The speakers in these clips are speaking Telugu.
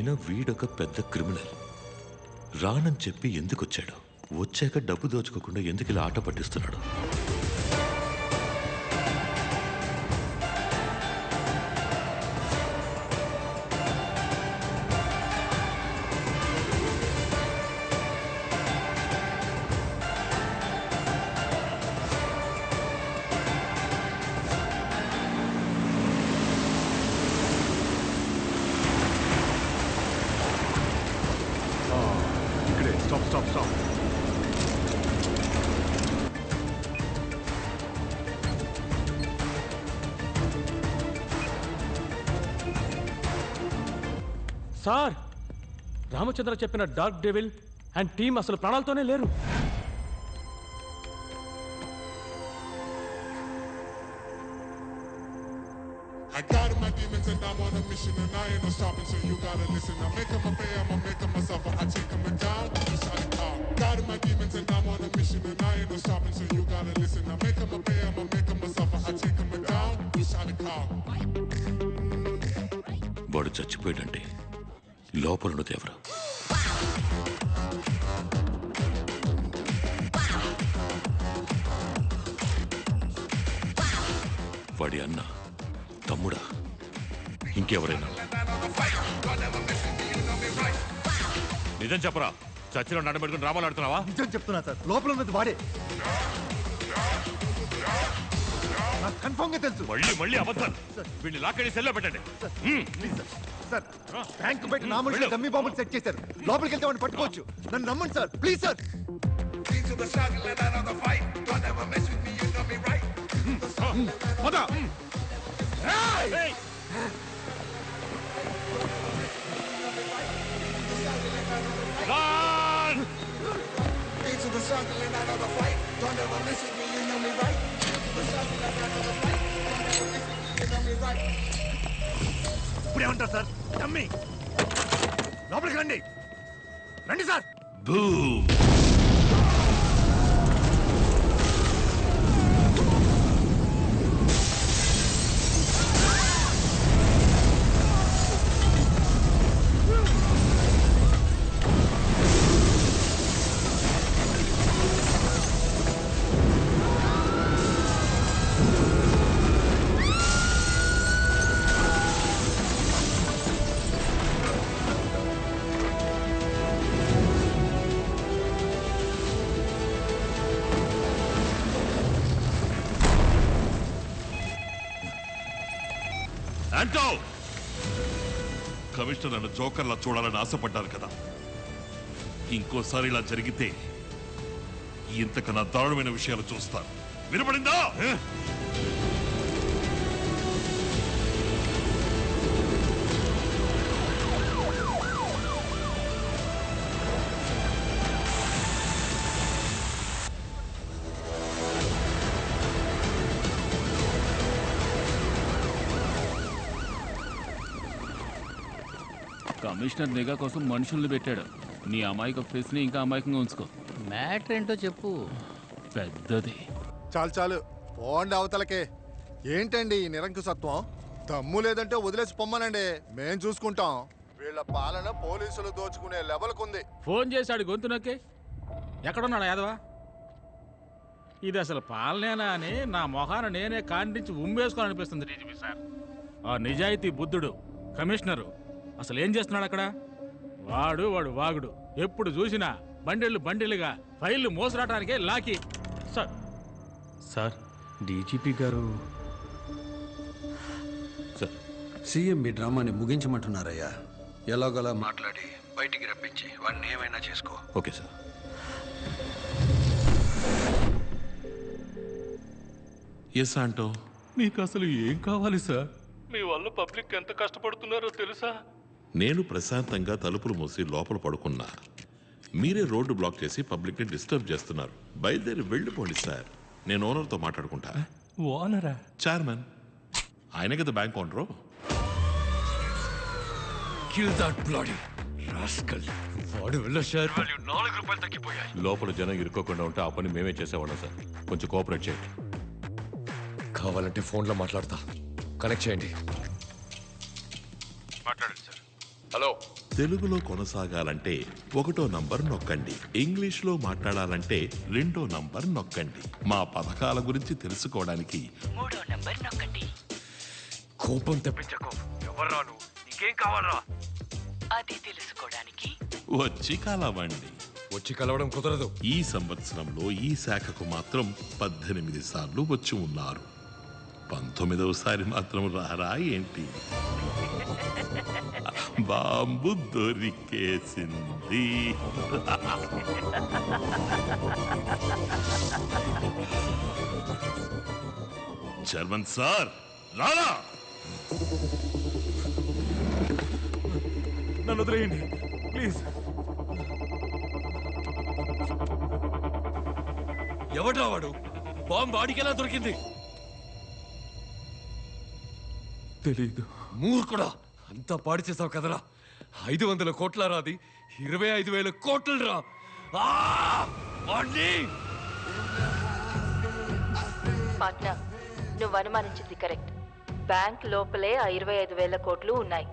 అయినా వీడొక పెద్ద క్రిమినల్. రానని చెప్పి ఎందుకొచ్చాడు? వచ్చాక డబ్బు దోచుకోకుండా ఎందుకు ఇలా ఆట పట్టిస్తున్నాడు? Stop. సార్, రామచంద్ర చెప్పిన డార్క్ డెవిల్ అండ్ టీమ్ అసలు ప్రాణాలతోనే లేరు. I got my demons and I'm on a mission and I ain't no stopping, so you gotta listen. I make them a pay, I'ma make them a suffer. I take them down, you shot it out. Got my demons and I'm on a mission and I ain't no stopping, so you gotta listen. I make them a pay, I'ma make them a suffer. I take them down, you shot it out. వాడు చచ్చిపోయాడంటే లోపలున్నది ఎవరు? వాడి అన్న, తమ్ముడా, ఇంకెవరైనా? నిజం చెప్పరా, చర్చిలో నడబెట్టుకుని డ్రామాలు ఆడుతున్నావా? నిజం చెప్తున్నా సార్, లోపల ఉన్నది వాడే. నాకు కన్ఫర్మ్ గా తెలుసు. మళ్ళీ అబద్ధాలు. వీడిని లాక్కడి సెల్లో పెట్టండి. సార్, బ్యాంక్ బయట నా మనుషులు డమ్మీ బాంబులు సెట్ చేశారు. లోపలికి వెళ్తే వాడిని పట్టుకోవచ్చు. నన్ను నమ్మండి సార్, ప్లీజ్ సార్. ఇప్పుడేమంటారు సార్? డమ్మీ లోపలికి రండి. రండి సార్. కమిషనర్ నన్ను జోకర్లా చూడాలని ఆశపడ్డారు కదా. ఇంకోసారి ఇలా జరిగితే ఇంతకన్నా దారుణమైన విషయాలు చూస్తారు. వినపడిందా? కమిషనర్ నిఘా కోసం మనుషుల్ని పెట్టాడు. నీ అమాయక ఫేస్ ని ఇంకా అమాయకంగా ఉంచుకో. మ్యాటర్ ఏంటో చెప్పు. పెద్దది. చాలు పోండి అవతలకే. ఏంటండి ఈ నిరంకుశత్వం? దమ్ము లేదంటే వదిలేసి పొమ్మనండి, మేం చూసుకుంటాం. వీళ్ళ పాలన పోలీసులు దోచుకునే లెవెల్కుంది. ఫోన్ చేశాడు గొంతు నొక్కి. ఎక్కడున్నాడు యాదవా? ఇది అసలు పాలనేనా అని నా మొహాన నేనే కాండించి ఉమ్మేసుకోని అనిపిస్తుంది డీజీపీ సార్. ఆ నిజాయితీ బుద్ధుడు కమిషనరు అసలు ఏం చేస్తున్నాడు అక్కడ? వాడు వాగుడు. ఎప్పుడు చూసినా బండిలుగా ఫైళ్లు మోసరాటానికే లాకి. సార్ డీజీపీ గారు సార్, సీఎం మీ డ్రామాని ముగించమంటున్నారయ్యా. ఎలాగోలా మాట్లాడి బయటికి రప్పించి వాడిని ఏమైనా చేసుకో. Okay sir. ఎస్ ఆంటో, మీకు అసలు ఏం కావాలి సార్? మీ వల్ల పబ్లిక్ ఎంత కష్టపడుతున్నారో తెలుసా? నేను ప్రశాంతంగా తలుపులు మూసి లోపల పడుకున్నా. మీరే రోడ్డు బ్లాక్ చేసి పబ్లిక్ ని డిస్టర్బ్ చేస్తున్నారు. బయలుదేరి వెళ్ళిపోండి సార్. నేను ఓనర్తో మాట్లాడుకుంటా. ఓనరా? చైర్మన్ ఆయన కదా బ్యాంక్ ఓనరు. లోపల జనం ఇరుక్కోకుండా ఉంటే ఆ పని మేమే చేసేవాళ్ళం సార్. కొంచెం కోఆపరేట్ చేయండి. కావాలంటే ఫోన్లో మాట్లాడతా, కనెక్ట్ చేయండి. మాట్లాడండి సార్. హలో, తెలుగులో కొనసాగాలంటే 1వ నంబర్ నొక్కండి. ఇంగ్లీష్లో మాట్లాడాలంటే 2వ నంబర్ నొక్కండి. మా పథకాల గురించి తెలుసుకోవడానికి 3వ నంబర్ నొక్కండి. కోపం తెప్పించకు. ఎవర్రా నువ్వు? నీకేం కావాలరా? అది తెలుసుకోవడానికి వచ్చి కలవండి. వచ్చి కలవడం కుదరదు. ఈ సంవత్సరంలో ఈ శాఖకు మాత్రం 18 సార్లు వచ్చి ఉన్నారు. 19వసారి మాత్రం రారా ఏంటి? బాంబు దొరికేసింది. చైర్మన్ సార్ రారా. నన్ను వదిలేయండి ప్లీజ్. ఎవడ్రా వాడు? బాంబు వాడికెలా దొరికింది? తెలీదు. మూర్ఖుడా, అంతా పాడు చేసావు కదరా. 500 కోట్ల రాది, 25,000 కోట్లు రా. పార్ట్నర్, నువ్వు అనుమానించింది కరెక్ట్. బ్యాంక్ లోపలే ఆ 25,000 కోట్లు ఉన్నాయి.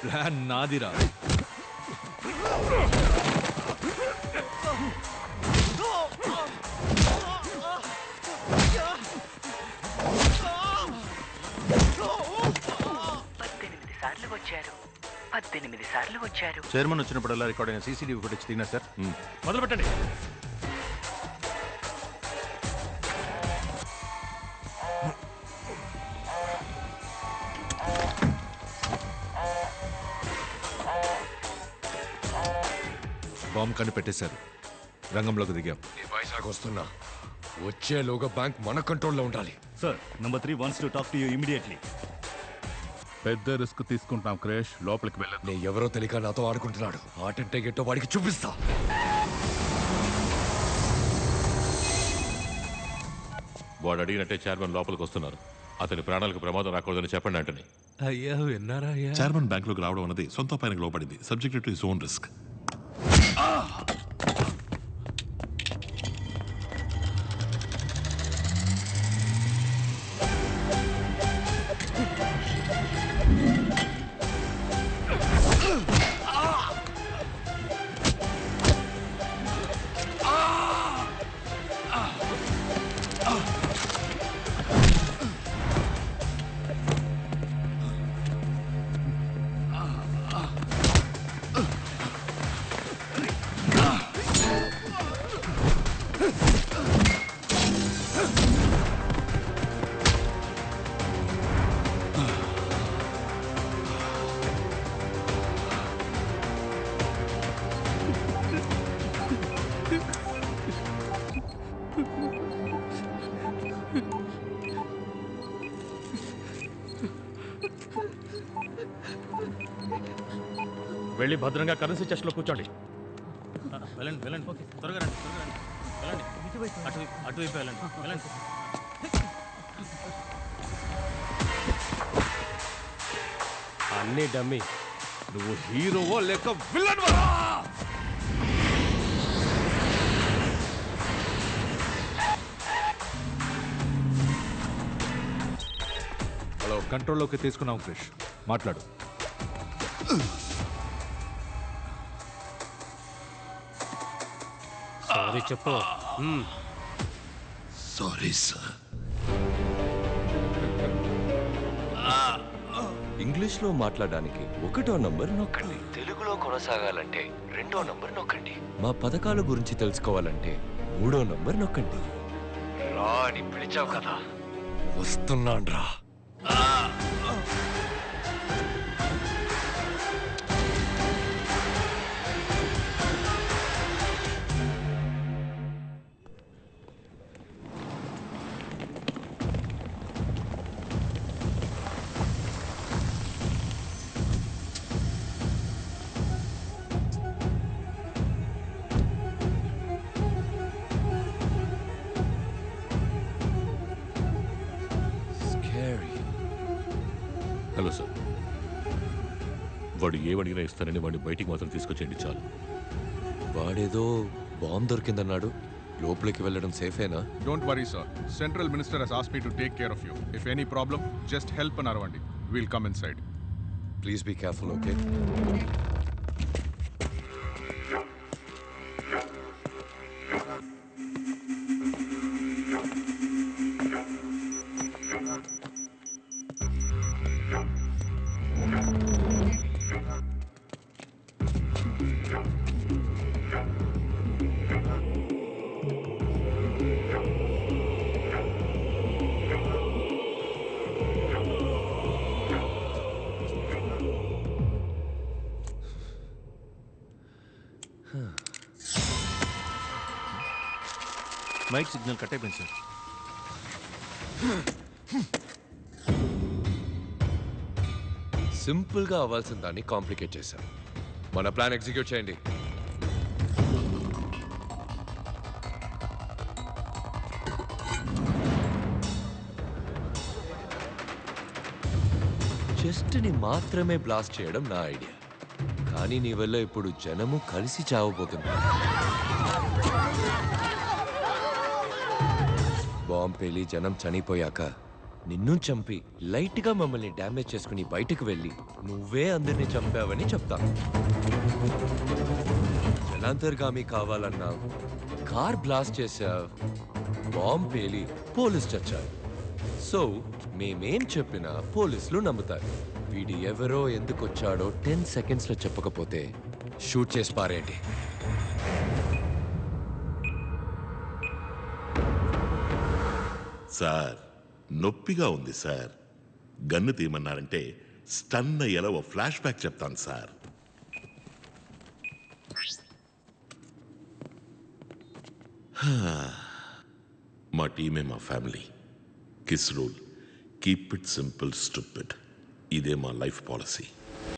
ప్లాన్ నాదిరా. సార్లు వచ్చారు. చైర్మన్ వచ్చినప్పుడల్లా రికార్డ్ అయిన సీసీటీవీ ఫుటేజ్ తిన్నా సార్. మొదలు పెట్టండి. బాంబు కనిపెట్టేశారు. రంగంలోకి దిగాం. వైజాగ్ వస్తున్నా. వచ్చేలోగా బ్యాంక్ మన కంట్రోల్లో ఉండాలి. Sir, number 3 wants to talk to you immediately. పెద్ద రిస్క్ తీసుకుంటాం క్రేష్. లోపలికి వెళ్ళదు. నేను ఎవరో తెలియక నాతో ఆడుకుంటున్నాడు. ఆటంటే గెట్టో వాడికి చూపిస్తా. వాడు అడిగినట్టే చైర్మన్ లోపలికి వస్తున్నారు. అతని ప్రాణాలకు ప్రమాదం రాకూడదని చెప్పండి అంటని. అయ్యా విన్నారా? చైర్మన్ బ్యాంకులోకి రావడం అన్నది సొంత పైనకు లోపడింది. Subject to his own risk. వెళ్ళి భద్రంగా కరెన్సీ చెస్ట్లో కూర్చోండి. వెళ్ళండి వెళ్ళండి, త్వరగా రండి, త్వరగా రండి, వెళ్ళండి. అటువైపు వెళ్ళండి, వెళ్ళండి. అన్నీ డమ్మి. నువ్వు హీరోవో లేక విలన్వా? హలో, కంట్రోల్లోకి తీసుకున్నాం క్రిష్. మాట్లాడు. సారీ చెప్పు. Sorry sir. ఇంగ్లీష్లో మాట్లాడడానికి 1వ నంబర్ నొక్కండి. తెలుగులో కొనసాగాలంటే 2వ నంబర్ నొక్కండి. మా పథకాల గురించి తెలుసుకోవాలంటే 3వ నంబర్ నొక్కండి. రా అని పిలిచావు కదా, వస్తున్నాన్రా. స్కేరీ. హలో సార్, వాడు ఏమడిగినా ఇస్తానని వాడిని బయటికి మాత్రం తీసుకొచ్చేయండి చాలు. వాడేదో బాంబు దొరికిందన్నాడు, లోపలికి వెళ్ళడం సేఫేనా? Don't worry, sir. Central Minister has asked me to take care of you. If any problem, just help an Aravandi. We'll come inside. Please be careful, okay? Mike signal cut అయిపోయింది సార్. సింపుల్ గా అవ్వాల్సిన దాన్ని కాంప్లికేట్ చేశాం. మన ప్లాన్ ఎగ్జిక్యూట్ చేయండి. చెస్ట్ ని మాత్రమే బ్లాస్ట్ చేయడం నా ఐడియా, కానీ నీ వల్ల ఇప్పుడు జనము కలిసి చావబోతున్నారు. బాంబు పేలి జనం చనిపోయాక నిన్ను చంపి లైట్ గా మమ్మల్ని డ్యామేజ్ చేసుకుని బయటకు వెళ్ళి నువ్వే అందరినీ చంపావని చెప్తాను. జనాంతర్గామి కావాలన్నా కార్ బ్లాస్ట్ చేశావు, బాంబు పేలి పోలీస్ చచ్చారు. సో మేమేం చెప్పినా పోలీసులు నమ్ముతారు. వీడి ఎవరో ఎందుకు వచ్చాడో 10 seconds లో చెప్పకపోతే షూట్ చేసి పారేయండి. సార్, నొప్పిగా ఉంది సార్. గన్ను తీయమన్నారంటే స్టన్ అయ్యేలా ఓ ఫ్లాష్ బ్యాక్ చెప్తాను సార్. మా టీమే మా family. Kiss rule, keep it simple stupid. ఇదే మా లైఫ్ పాలసీ.